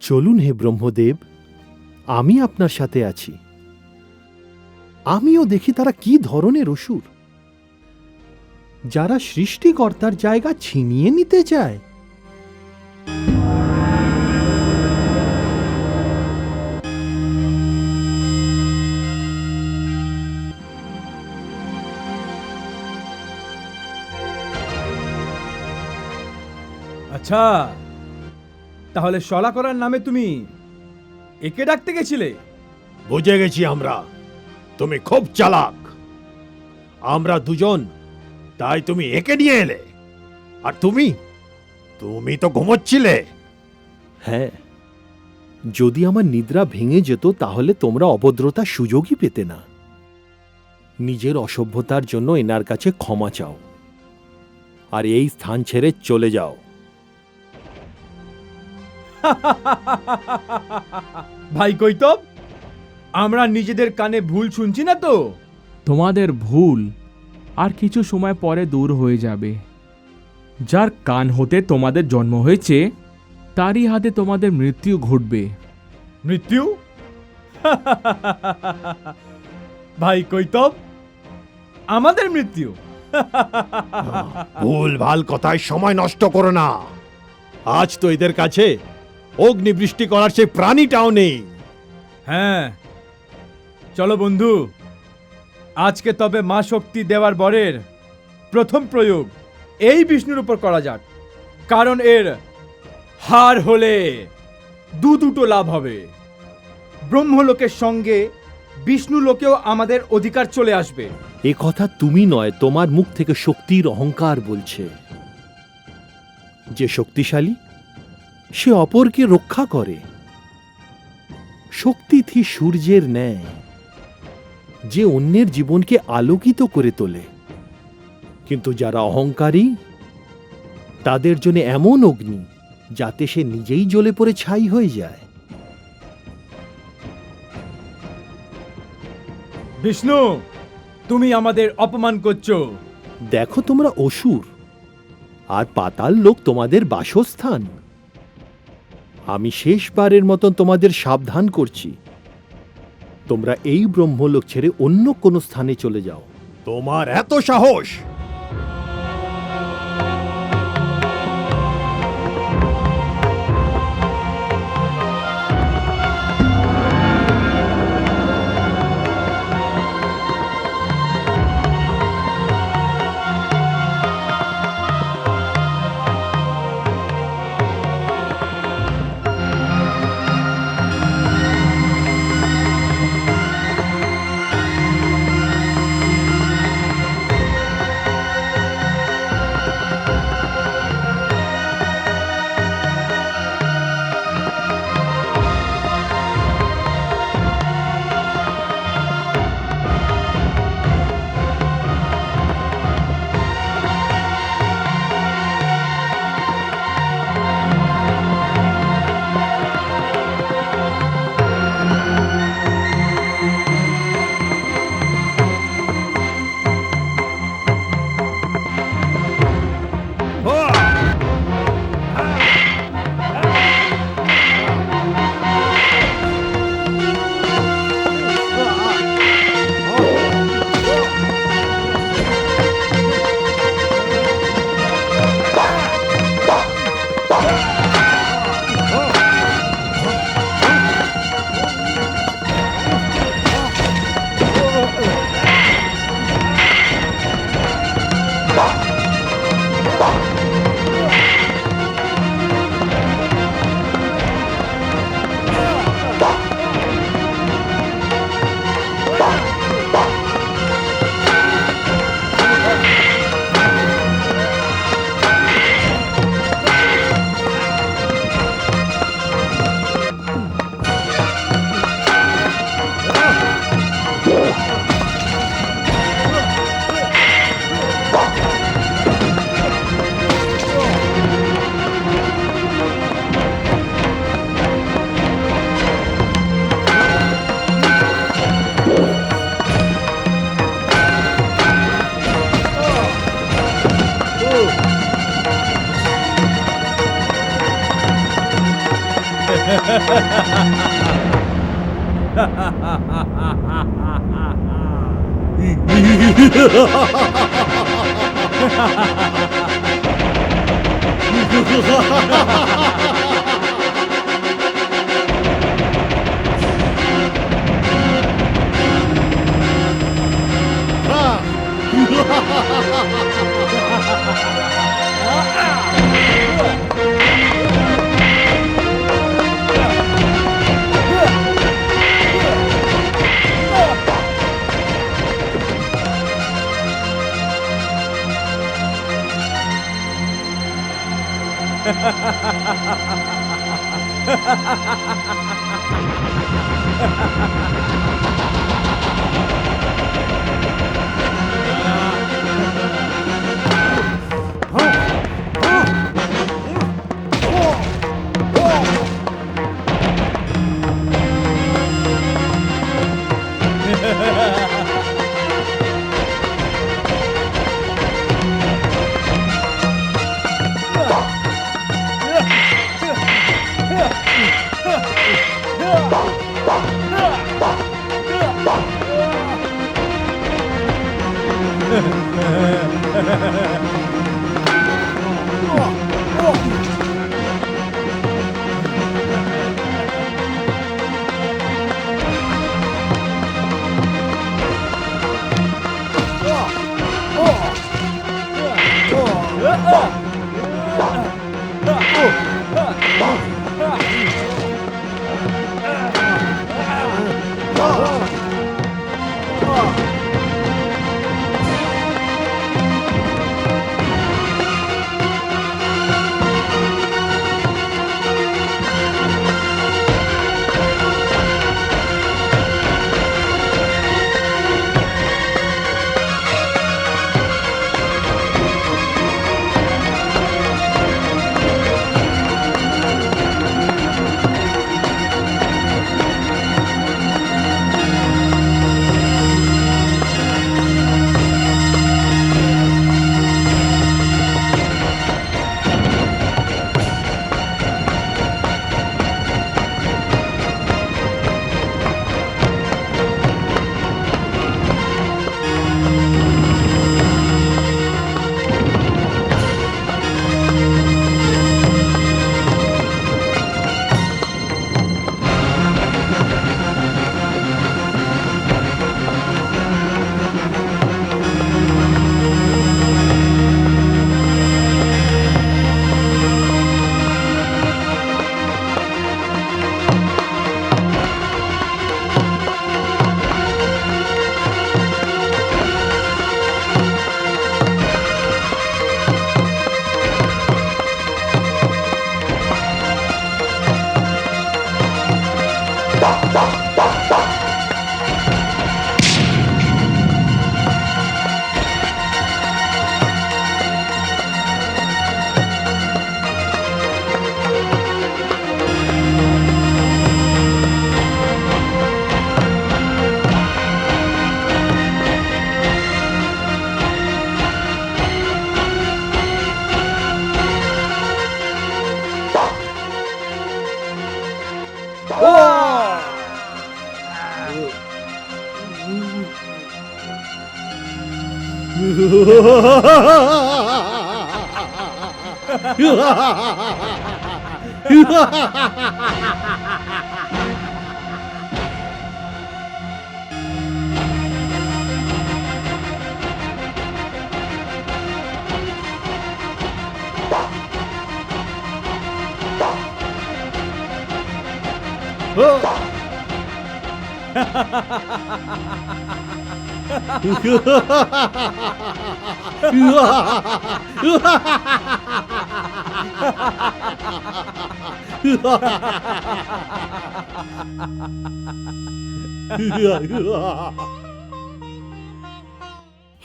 চলুন হে ব্রহ্মদেব, আমি আপনার সাথে আছি। আমিও দেখি তারা কি ধরনের অসুর, যারা সৃষ্টিকর্তার জায়গা ছিনিয়ে নিতে চায়। আচ্ছা, তাহলে শলা করার নামে তুমি একে ডাকতে গেছিলে? বুঝে গেছি আমরা, তুমি খুব চালাক। আমরা দুজন, তাই তুমি একে নিয়ে এলে। আর তুমি তুমি তো ঘুমোচ্ছিলে। হ্যাঁ, যদি আমার নিদ্রা ভেঙে যেত তাহলে তোমরা অভদ্রতার সুযোগই পেতে না। নিজের অসভ্যতার জন্য এনার কাছে ক্ষমা চাও, আর এই স্থান ছেড়ে চলে যাও। ভাই কৈতব, আমরা নিজেদের কানে ভুল শুনছি না তো? তোমাদের ভুল আর কিছু সময় পরে দূর হয়ে যাবে। যার কান হতে তোমাদের জন্ম হয়েছে তারই হাতে তোমাদের মৃত্যু ঘটবে। মৃত্যু? ভাই কৈতব, আমাদের মৃত্যু? ভুল ভাল কথায় সময় নষ্ট করো না। আজ তো এদের কাছে অগ্নিবৃষ্টি করার সেই প্রাণীটাও নেই। হ্যাঁ, চলো বন্ধু, আজকে তবে মা শক্তি দেওয়ার বরের প্রথম প্রয়োগ এই বিষ্ণুর উপর করা যাক। কারণ এর হার হলে দুটো লাভ হবে। ব্রহ্মলোকের সঙ্গে বিষ্ণু লোকেও আমাদের অধিকার চলে আসবে। এ কথা তুমি নয়, তোমার মুখ থেকে শক্তির অহংকার বলছে। যে শক্তিশালী সে অপরকে রক্ষা করে। শক্তিথি সূর্যের ন্যায়, যে অন্যের জীবনকে আলোকিত করে তোলে। কিন্তু যারা অহংকারী, তাদের জন্য এমন অগ্নি যাতে সে নিজেই জ্বলে পড়ে ছাই হয়ে যায়। বিষ্ণু, তুমি আমাদের অপমান করছো। দেখো, তোমরা অসুর, আর পাতাল লোক তোমাদের বাসস্থান। আমি শেষবারের মতন তোমাদের সাবধান করছি, তোমরা এই ব্রহ্মলোক ছেড়ে অন্য কোনো স্থানে চলে যাও। তোমার এত সাহস!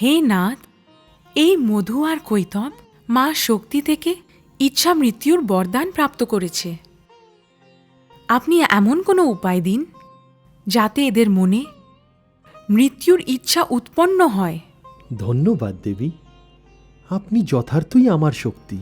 হে নাথ, এই মধু আর কৈতব মা শক্তি থেকে ইচ্ছা মৃত্যুর বরদান প্রাপ্ত করেছে। আপনি এমন কোনো উপায় দিন যাতে এদের মনে মৃত্যুর ইচ্ছা উৎপন্ন হয়। ধন্যবাদ দেবী, আপনি যথার্থই আমার শক্তি।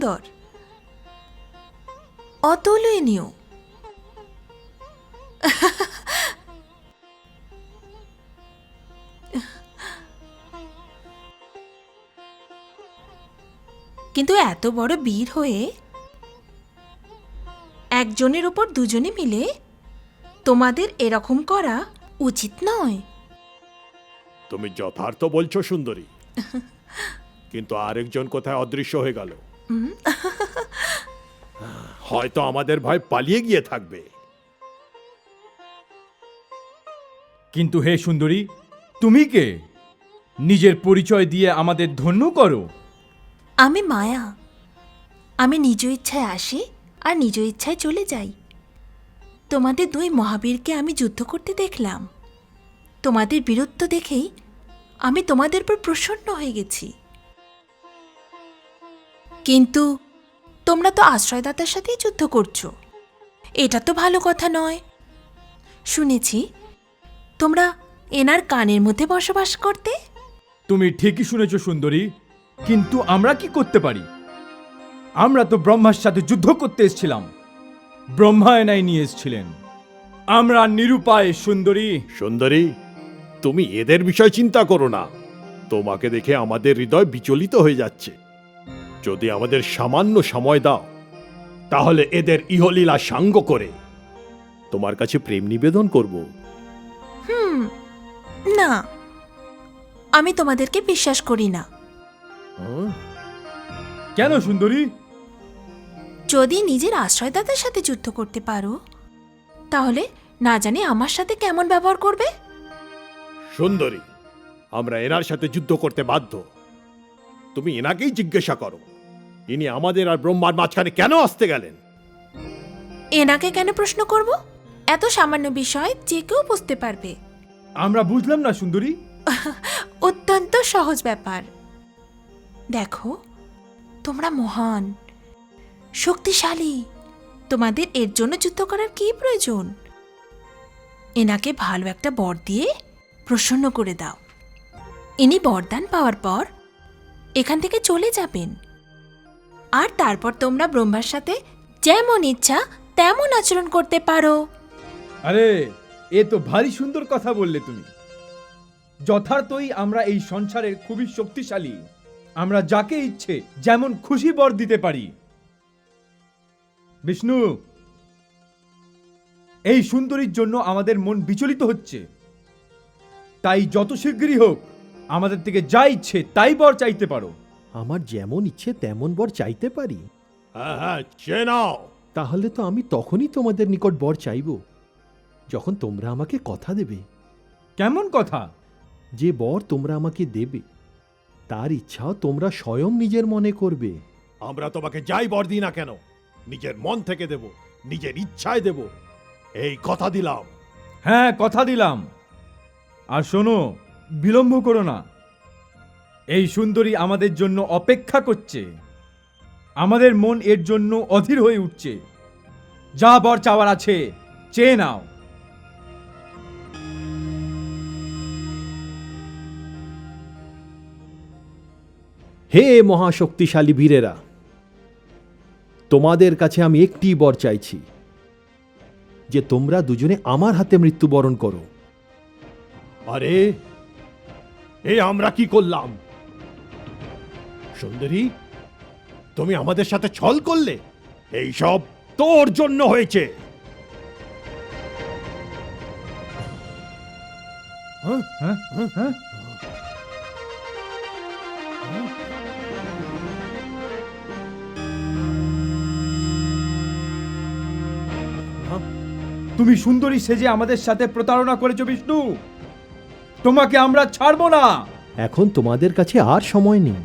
সুন্দর, অতুলনীয়। কিন্তু এত বড় বীর হয়ে একজনের ওপর দুজনে মিলে তোমাদের এরকম করা উচিত নয়। তুমি যথার্থ বলছো সুন্দরী, কিন্তু আরেকজন কোথায় অদৃশ্য হয়ে গেল। হয়তো আমাদের ভয় পালিয়ে গিয়ে থাকবে। কিন্তু হে সুন্দরী, তুমি কে? নিজের পরিচয় দিয়ে আমাদের ধন্য করো। আমি মায়া। আমি নিজ ইচ্ছায় আসি আর নিজ ইচ্ছায় চলে যাই। তোমাদের দুই মহাবীরকে আমি যুদ্ধ করতে দেখলাম। তোমাদের বীরত্ব দেখেই আমি তোমাদের উপর প্রসন্ন হয়ে গেছি। কিন্তু তোমরা তো আশ্রয়দাতার সাথেই যুদ্ধ করছো, এটা তো ভালো কথা নয়। শুনেছি তোমরা এনার কানের মধ্যে বসবাস করতে। তুমি ঠিকই শুনেছ সুন্দরী, কিন্তু আমরা কি করতে পারি? আমরা তো ব্রহ্মার সাথে যুদ্ধ করতে এসেছিলাম, ব্রহ্মা এনাই নিয়ে এসেছিলেন। আমরা নিরুপায় সুন্দরী। সুন্দরী, তুমি এদের বিষয় চিন্তা করো না। তোমাকে দেখে আমাদের হৃদয় বিচলিত হয়ে যাচ্ছে। যদি আমাদের সামান্য সময় দাও, তাহলে এদের ইহলীলা সাঙ্গ করে তোমার কাছে প্রেম নিবেদন করব। না, আমি তোমাদেরকে বিশ্বাস করি না। কেন সুন্দরী? যদি নিজের আশ্রয়দাতার সাথে যুদ্ধ করতে পারো, তাহলে না জানি আমার সাথে কেমন ব্যবহার করবে। সুন্দরী, আমরা এনার সাথে যুদ্ধ করতে বাধ্য। তুমি এনাকেই জিজ্ঞাসা করো, ইনি আমাদের আর ব্রহ্মার মাঝখানে কেন আসতে গেলেন। এনাকে কেন প্রশ্ন করব? এত সামান্য বিষয় যে কেউ বুঝতে পারবে। আমরা বুঝলাম না সুন্দরী। অত্যন্ত সহজ ব্যাপার। দেখো, তোমরা মহান, শক্তিশালী। তোমাদের এর জন্য যুদ্ধ করার কি প্রয়োজন? এনাকে ভালো একটা বর দিয়ে প্রসন্ন করে দাও। ইনি বরদান পাওয়ার পর এখান থেকে চলে যাবেন, আর তারপর তোমরা ব্রহ্মার সাথে যেমন ইচ্ছা তেমন আচরণ করতে পারো। আরে, এ তো ভারী সুন্দর কথা বললে তুমি। যথার্থই আমরা এই সংসারের খুবই শক্তিশালী। আমরা যাকে ইচ্ছে যেমন খুশি বর দিতে পারি। বিষ্ণু, এই সুন্দরীর জন্য আমাদের মন বিচলিত হচ্ছে। তাই যত শীঘ্রই হোক আমাদের থেকে যা ইচ্ছে তাই বর চাইতে পারো। আমার যেমন ইচ্ছে তেমন বর চাইতে পারি? হ্যাঁ হ্যাঁ, চেয়ে নাও। তাহলে তো আমি তখনই তোমাদের নিকট বর চাইব, যখন তোমরা আমাকে কথা দেবে। কেমন কথা? যে বর তোমরা আমাকে দেবে তার ইচ্ছাও তোমরা স্বয়ং নিজের মনে করবে। আমরা তোমাকে যাই বর দিই না কেন, নিজের মন থেকে দেব, নিজের ইচ্ছায় দেব, এই কথা দিলাম। হ্যাঁ, কথা দিলাম। আর শোনো, বিলম্ব করো না। এই সুন্দরী আমাদের জন্য অপেক্ষা করছে। আমাদের মন এর জন্য অধীর হয়ে উঠছে। যা বর চাওয়ার আছে চেয়ে নাও। হে মহাশক্তিশালী বীরেরা, তোমাদের কাছে আমি একটি বর চাইছি, যে তোমরা দুজনে আমার হাতে মৃত্যুবরণ করো। আরে, এ আমরা কি করলাম? সুন্দরী, তুমি আমাদের সাথে ছল করলে। এই সব তোর জন্য হয়েছে। হ্যাঁ, হ্যাঁ, হ্যাঁ, হ্যাঁ। তুমি সুন্দরী সেজে আমাদের সাথে প্রতারণা করেছো বিষ্ণু। তোমাকে আমরা ছাড়বো না। এখন তোমাদের কাছে আর সময় নেই।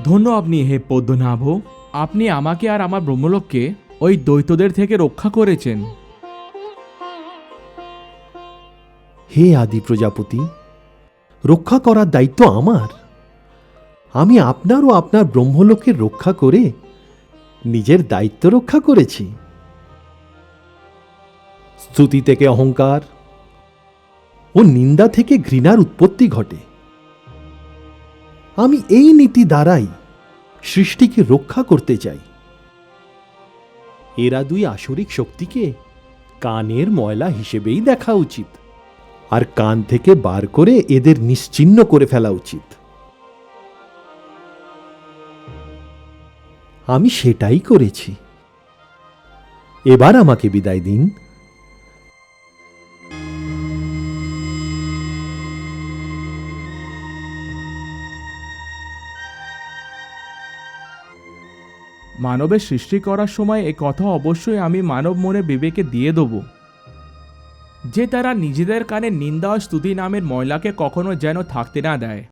ধন্য আপনি হে পদ্মনাভ, আপনি আমাকে আর আমার ব্রহ্মলোককে ওই দৈত্যদের থেকে রক্ষা করেছেন। হে আদি প্রজাপতি, রক্ষা করার দায়িত্ব আমার। আমি আপনার ও আপনার ব্রহ্মলোকের রক্ষা করে নিজের দায়িত্ব রক্ষা করেছি। স্তুতি থেকে অহংকার ও নিন্দা থেকে ঘৃণার উৎপত্তি ঘটে। আমি এই নীতি দ্বারাই সৃষ্টিকে রক্ষা করতে চাই। এরা দুই আসরিক শক্তিকে কানের ময়লা হিসেবেই দেখা উচিত, আর কান থেকে বার করে এদের নিশ্চিহ্ন করে ফেলা উচিত। আমি সেটাই করেছি। এবার আমাকে বিদায় দিন। মানবের সৃষ্টি করার সময় এ কথা অবশ্যই আমি মানব মনে বিবেকে দিয়ে দেব যে তারা নিজেদের কানে নিন্দা ও স্তুতি নামের ময়লাকে কখনো যেন থাকতে না দেয়।